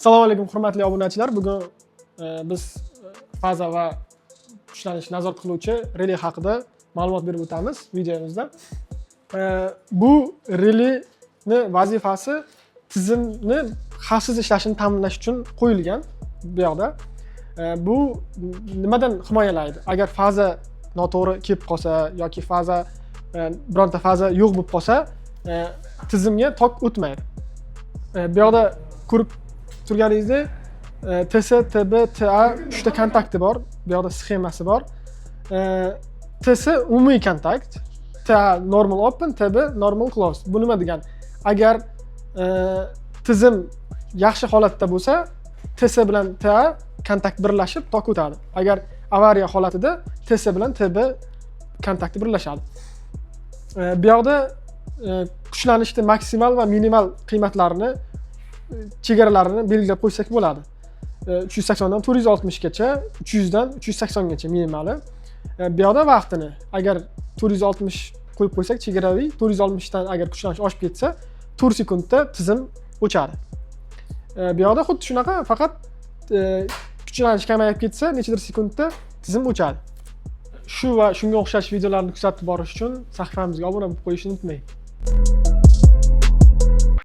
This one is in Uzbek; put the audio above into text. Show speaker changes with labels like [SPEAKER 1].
[SPEAKER 1] Assalomu alaykum hurmatli obunachilar. Bugun biz faza va kuchlanish nazorat qiluvchi relay haqida ma'lumot berib o'tamiz videomizda. Bu relayni vazifasi tizimni xavfsiz ishlashini ta'minlash uchun qo'yilgan bu yoqda. Bu nimadan himoyalaydi? Agar faza noto'g'ri kelib qolsa yoki faza bironta faza yo'q bo'lib qolsa, tizimga tok o'tmaydi. Bu yoqda ko'rib turganingizdek, TS, TB, TA 3 ta kontakti bor. Bu yoqda sxemasi bor. TS umumiy kontakt, TA normal open, TB normal close. Bu nima degani? Agar tizim yaxshi holatda bo'lsa, TS bilan TA kontakt birlashib tok o'tadi. Agar avariya holatida TS bilan TB kontakti birlashadi. Bu yoqda kuchlanishning maksimal va minimal qiymatlarini chegaralarini belgilab qo'ysak bo'ladi. 380 dan 460 gacha, 300 dan 380 gacha minimali. Bu yoqda vaqtini agar 460 qo'yib qo'ysak chegaraviy, 460 dan agar kuchlanish oshib ketsa 4 sekundda tizim o'chadi. Bu yoqda xuddi shunaqa, faqat kuchlanish kamayib ketsa nechadir sekundda tizim o'chadi. Shu va shunga o'xshash videolarni kuzatib borish uchun sahifamizga obuna bo'lib qo'yishni unutmang.